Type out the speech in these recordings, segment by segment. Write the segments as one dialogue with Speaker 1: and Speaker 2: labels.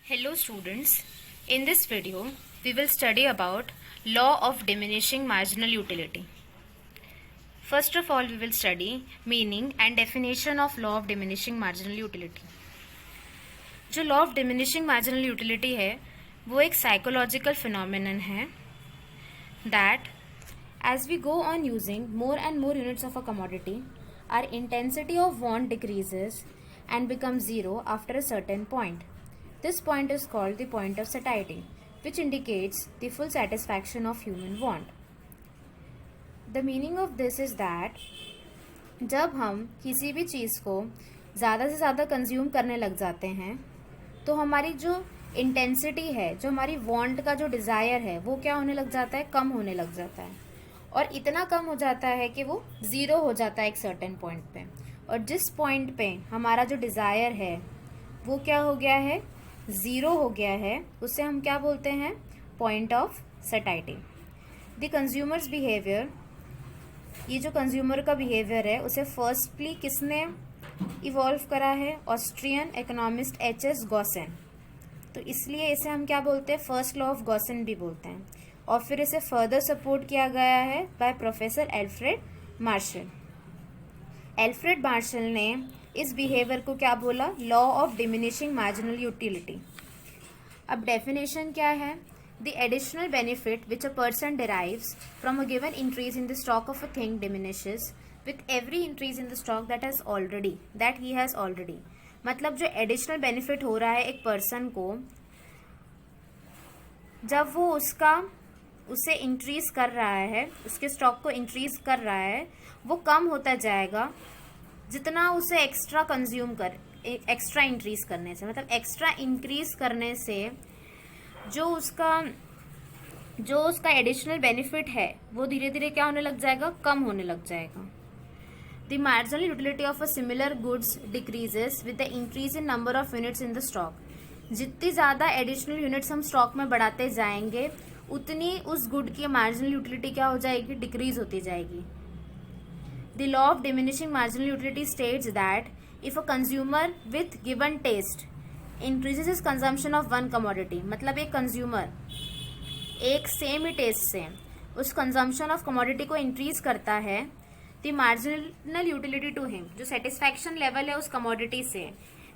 Speaker 1: Hello students, in this video we will study about law of diminishing marginal utility. First of all we will study meaning and definition of law of diminishing marginal utility. जो law of diminishing marginal utility है वो एक psychological phenomenon है that as we go on using more and more units of a commodity, our intensity of want decreases and becomes zero after a certain point. This point is called the point of satiety, which indicates the full satisfaction of human want. The meaning of this is that जब हम किसी भी चीज़ को ज़्यादा से ज़्यादा consume करने लग जाते हैं तो हमारी जो इंटेंसिटी है, जो हमारी वांट का जो डिज़ायर है, वो क्या होने लग जाता है, कम होने लग जाता है. और इतना कम हो जाता है कि वो ज़ीरो हो जाता है एक सर्टेन पॉइंट पे. और जिस पॉइंट पे हमारा जो डिज़ायर है वो क्या हो गया है, ज़ीरो हो गया है, उसे हम क्या बोलते हैं, point of satiety. The consumers behaviour, ये जो कंज्यूमर का बिहेवियर है उसे फर्स्टली किसने इवॉल्व करा है, ऑस्ट्रियन इकोनॉमिस्ट एच.एस. गॉसेन. तो इसलिए इसे हम क्या बोलते हैं, फर्स्ट लॉ ऑफ गॉसेन भी बोलते हैं. और फिर इसे फर्दर सपोर्ट किया गया है by professor Alfred Marshall. Alfred Marshall ने इस बिहेवियर को क्या बोला, law of diminishing marginal utility. अब डेफिनेशन क्या है, the additional benefit which a person derives from a given increase in the stock of a thing diminishes with every increase in the stock that he has already. मतलब जो additional benefit हो रहा है एक person को, जब वो उसे इंक्रीज कर रहा है, उसके स्टॉक को इंक्रीज कर रहा है, वो कम होता जाएगा जितना उसे एक्स्ट्रा एक्स्ट्रा इंक्रीज करने से. मतलब एक्स्ट्रा इंक्रीज करने से जो उसका एडिशनल बेनिफिट है वो धीरे धीरे क्या होने लग जाएगा, कम होने लग जाएगा. The marginal utility of a similar goods decreases with the increase in number of units in the stock. जितनी ज़्यादा एडिशनल यूनिट्स हम स्टॉक में बढ़ाते जाएंगे उतनी उस गुड की मार्जिनल यूटिलिटी क्या हो जाएगी, डिक्रीज होती जाएगी. The law of diminishing marginal utility states that if a consumer with given taste increases his consumption of one commodity, मतलब एक कंज्यूमर एक सेम ही टेस्ट से उस कंजम्पशन ऑफ कमोडिटी को इंक्रीज करता है, the marginal utility to him, जो satisfaction level है उस कमोडिटी से,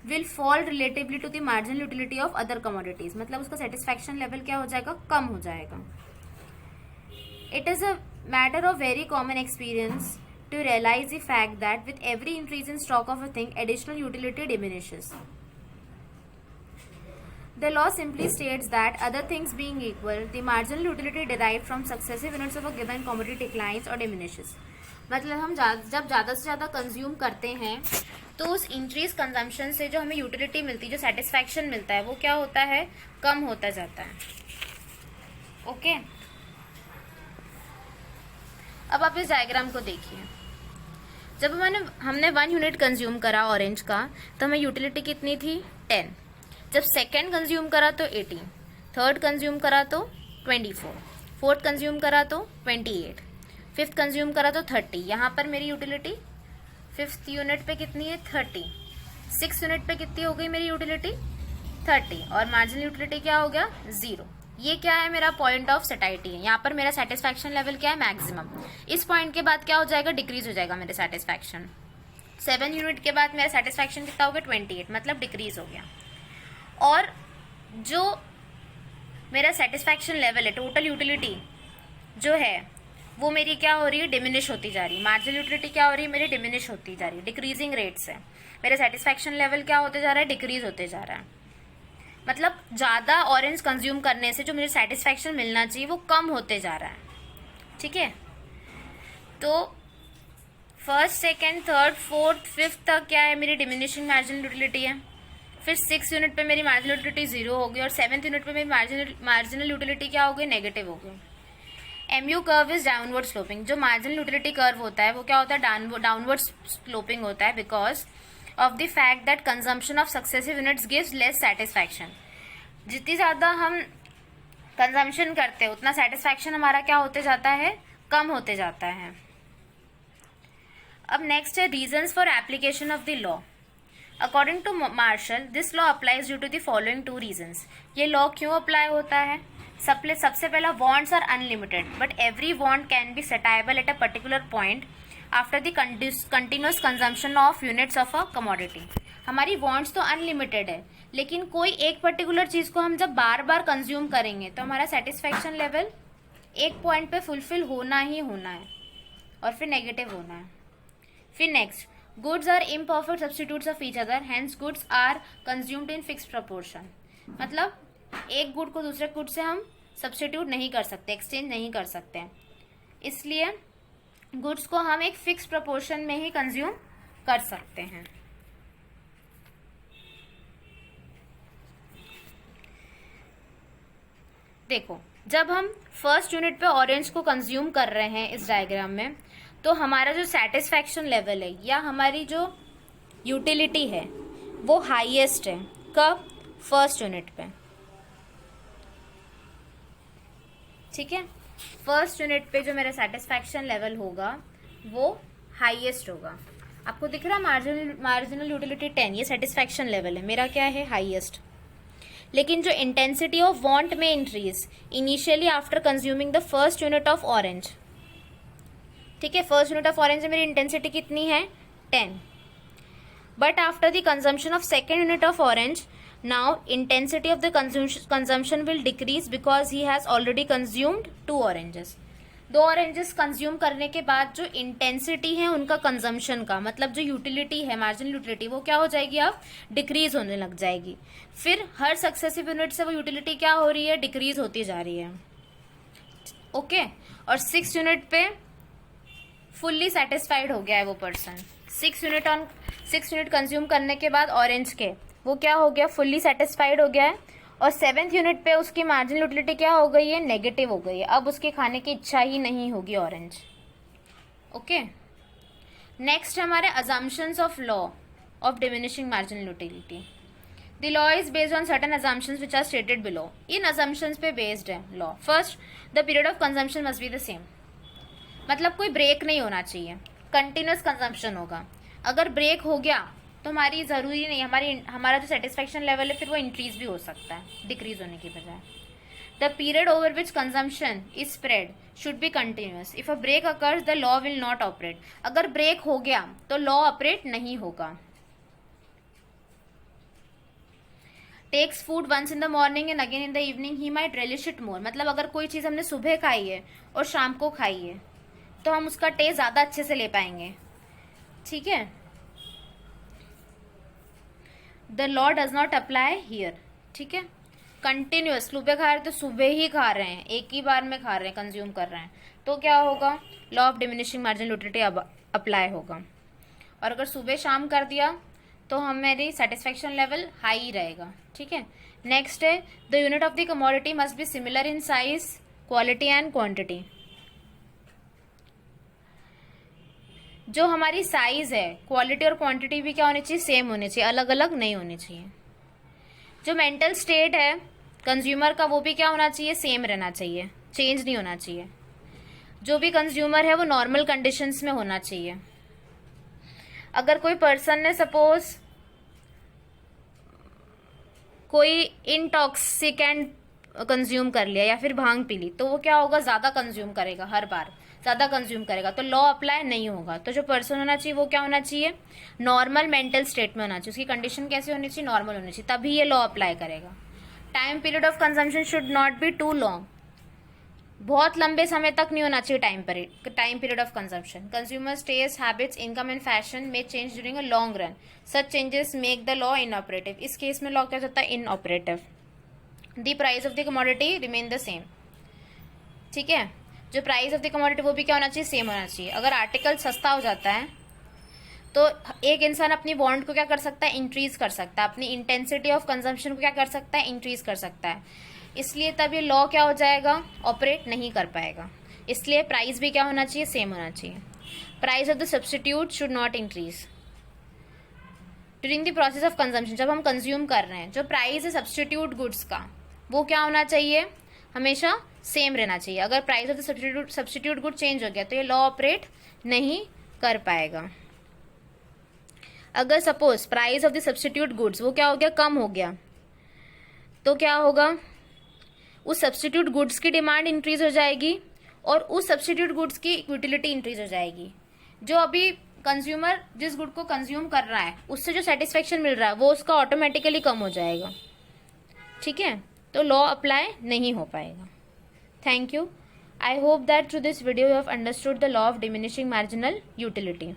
Speaker 1: will fall relatively to the marginal utility of other commodities. मतलब उसका सेटिस्फैक्शन लेवल क्या हो जाएगा, कम हो जाएगा. It is a matter of very common experience to realize the fact that with every increase in stock of a thing, additional utility diminishes. The law simply states that other things being equal, the marginal utility derived from successive units of a given commodity declines or diminishes. मतलब हम जब ज़्यादा से ज़्यादा consume करते हैं तो उस इंक्रीज कंजम्पशन से जो हमें यूटिलिटी मिलती है, जो सेटिस्फैक्शन मिलता है, वो क्या होता है, कम होता जाता है. ओके अब आप इस डायग्राम को देखिए. जब हमने 1 यूनिट कंज्यूम करा ऑरेंज का तो हमें यूटिलिटी कितनी थी, 10. जब सेकेंड कंज्यूम करा तो 18, थर्ड कंज्यूम करा तो 24, फोर्थ कंज्यूम करा तो 28, फिफ्थ कंज्यूम करा तो 30. यहाँ पर मेरी यूटिलिटी फिफ्थ यूनिट पे कितनी है, 30. सिक्स यूनिट पे कितनी हो गई मेरी यूटिलिटी, 30. और मार्जिनल यूटिलिटी क्या हो गया, 0. ये क्या है, मेरा पॉइंट ऑफ सटाइटी है. यहाँ पर मेरा सेटिस्फैक्शन लेवल क्या है, मैक्सिमम. इस पॉइंट के बाद क्या हो जाएगा, डिक्रीज हो जाएगा मेरे सेटिस्फैक्शन. 7 यूनिट के बाद मेरा सेटिस्फैक्शन कितना हो गया, 28, मतलब डिक्रीज हो गया. और जो मेरा सेटिस्फैक्शन लेवल है, टोटल यूटिलिटी जो है वो मेरी क्या हो रही है, डिमिनिश होती जा रही है. मार्जिनल यूटिलिटी क्या हो रही है, मेरी डिमिनिश होती जा रही है, डिक्रीजिंग रेट से. मेरा सेटिस्फैक्शन लेवल क्या होते जा रहा है, डिक्रीज होते जा रहा है. मतलब ज़्यादा ऑरेंज कंज्यूम करने से जो मुझे सेटिस्फैक्शन मिलना चाहिए वो कम होते जा रहा है. ठीक है, तो first, second, third, fourth, fifth तक क्या है, मेरी डिमिनिशिंग मार्जिनल यूटिलिटी है. फिर 6 यूनिट पे मेरी मार्जिनल यूटिलिटी 0 हो गई और 7th यूनिट पे मेरी मार्जिनल यूटिलिटी क्या हो गई, नेगेटिव हो गई. MU curve is downward sloping. जो मार्जिनल यूटिलिटी कर्व होता है वो क्या होता है, डाउनवर्ड स्लोपिंग होता है, because of the fact that consumption of successive units gives less satisfaction. जितनी ज़्यादा हम कंजम्पशन करते हैं उतना सेटिस्फैक्शन हमारा क्या होते जाता है, कम होते जाता है. अब नेक्स्ट है reasons for application of the law. According to Marshall this law applies due to the following two reasons. ये लॉ क्यों अप्लाई होता है? सबसे पहला, wants are unlimited but every want can be satiable at a particular point after the continuous consumption of units of a commodity. हमारी wants तो unlimited है, लेकिन कोई एक पर्टिकुलर चीज़ को हम जब बार बार कंज्यूम करेंगे तो हमारा सेटिस्फैक्शन लेवल एक पॉइंट पे फुलफिल होना ही होना है और फिर नेगेटिव होना है. फिर next, goods are imperfect substitutes of each other, hence goods are consumed in fixed proportion. मतलब एक गुड को दूसरे गुड से हम सब्स्टिट्यूट नहीं कर सकते, एक्सचेंज नहीं कर सकते, इसलिए गुड्स को हम एक फिक्स प्रपोर्शन में ही कंज्यूम कर सकते हैं. देखो, जब हम फर्स्ट यूनिट पे ऑरेंज को कंज्यूम कर रहे हैं इस डायग्राम में, तो हमारा जो सेटिस्फैक्शन लेवल है या हमारी जो यूटिलिटी है वो हाईएस्ट है. कब? फर्स्ट यूनिट पे. ठीक है, फर्स्ट यूनिट पे जो मेरा सेटिस्फैक्शन लेवल होगा वो हाईएस्ट होगा. आपको दिख रहा है मार्जिनल यूटिलिटी 10, ये सेटिस्फैक्शन लेवल है, मेरा क्या है? हाईएस्ट. लेकिन जो इंटेंसिटी ऑफ वांट में increase initially after consuming the first unit of orange. ठीक है, फर्स्ट यूनिट ऑफ ऑरेंज में मेरी इंटेंसिटी कितनी है? 10. But after the consumption of second unit of orange, now intensity of the consumption will decrease because he has already consumed 2 oranges. 2 oranges consume करने के बाद जो इंटेंसिटी है उनका कंजम्पशन का, मतलब जो यूटिलिटी है, मार्जिनल यूटिलिटी, वो क्या हो जाएगी? अब डिक्रीज होने लग जाएगी. फिर हर सक्सेसिव यूनिट से वो यूटिलिटी क्या हो रही है? डिक्रीज होती जा रही है. ओके, और 6 यूनिट पे फुल्ली सेटिस्फाइड हो गया है वो पर्सन. 6 यूनिट कंज्यूम करने के बाद ऑरेंज के वो क्या हो गया? फुल्ली सेटिस्फाइड हो गया है. और 7th यूनिट पे उसकी मार्जिनल यूटिलिटी क्या हो गई है? नेगेटिव हो गई है. अब उसके खाने की इच्छा ही नहीं होगी ऑरेंज. ओके, नेक्स्ट हमारे assumptions of law of diminishing marginal utility. The law is based on certain assumptions which are stated below. इन अजम्पशंस पे बेस्ड है law. First, the period of consumption must be the same. मतलब कोई break नहीं होना चाहिए, continuous consumption होगा. अगर ब्रेक हो गया तो हमारी ज़रूरी नहीं, हमारा जो सेटिस्फैक्शन लेवल है फिर वो इंक्रीज भी हो सकता है डिक्रीज होने की बजाय. The period over which consumption is spread should be continuous. If a break occurs the law will not operate. अगर ब्रेक हो गया तो लॉ ऑपरेट नहीं होगा. Takes food once in the morning and again in the evening he might relish it more. मतलब अगर कोई चीज़ हमने सुबह खाई है और शाम को खाई है तो हम उसका टेस्ट ज़्यादा अच्छे से ले पाएंगे. ठीक है, the law does not apply here. ठीक है, कंटिन्यूस सुबह खा रहे तो सुबह ही खा रहे हैं, एक ही बार में खा रहे हैं, कंज्यूम कर रहे हैं, तो क्या होगा? Law of diminishing marginal utility apply होगा. और अगर सुबह शाम कर दिया तो हमारी सेटिस्फैक्शन लेवल हाई ही रहेगा. ठीक है, नेक्स्ट है, the unit of the commodity must be similar in size, quality and quantity. जो हमारी साइज है, क्वालिटी और क्वांटिटी भी क्या होनी चाहिए? सेम होनी चाहिए, अलग अलग नहीं होनी चाहिए. जो मेंटल स्टेट है कंज्यूमर का वो भी क्या होना चाहिए? सेम रहना चाहिए, चेंज नहीं होना चाहिए. जो भी कंज्यूमर है वो नॉर्मल कंडीशंस में होना चाहिए. अगर कोई पर्सन ने सपोज कोई इंटॉक्सिकेंट कंज्यूम कर लिया या फिर भांग पी ली तो वो क्या होगा? ज़्यादा कंज्यूम करेगा, हर बार ज़्यादा कंज्यूम करेगा, तो लॉ अप्लाई नहीं होगा. तो जो पर्सन होना चाहिए वो क्या होना चाहिए? नॉर्मल मेंटल स्टेट में होना चाहिए. उसकी कंडीशन कैसी होनी चाहिए? नॉर्मल होनी चाहिए, तभी ये लॉ अप्लाई करेगा. Time period of consumption should not be too long. बहुत लंबे समय तक नहीं होना चाहिए time period of consumption. Consumers taste, habits, income and fashion may change during a long run. Such changes make the law inoperative. इस case में law क्या होता है? Inoperative. The price of the commodity remain the same. ठीक है, जो price of the commodity वो भी क्या होना चाहिए? सेम होना चाहिए. अगर आर्टिकल सस्ता हो जाता है तो एक इंसान अपनी वांट को क्या कर सकता है? इंक्रीज कर सकता है. अपनी इंटेंसिटी ऑफ कंजम्पशन को क्या कर सकता है? इंक्रीज कर सकता है. इसलिए तब ये लॉ क्या हो जाएगा? ऑपरेट नहीं कर पाएगा. इसलिए प्राइस भी क्या होना चाहिए? सेम होना चाहिए. Price of the substitute should not increase during the process of consumption. जब हम कंज्यूम कर रहे हैं, जो प्राइस है सब्स्टिट्यूट गुड्स का वो क्या होना चाहिए? हमेशा सेम रहना चाहिए. अगर price of the substitute good change हो गया तो ये लॉ ऑपरेट नहीं कर पाएगा. अगर suppose price of the substitute goods वो क्या हो गया, कम हो गया, तो क्या होगा, उस सब्स्टिट्यूट गुड्स की डिमांड इंक्रीज हो जाएगी और उस सब्स्टिट्यूट गुड्स की यूटिलिटी इंक्रीज हो जाएगी। जो अभी कंज्यूमर जिस गुड को कंज्यूम कर रहा है उससे जो सेटिस्फेक्शन मिल रहा है वो उसका ऑटोमेटिकली कम हो जाएगा। ठीक है, तो लॉ अप्लाई नहीं हो पाएगा। Thank you. I hope that through this video you have understood the law of diminishing marginal utility.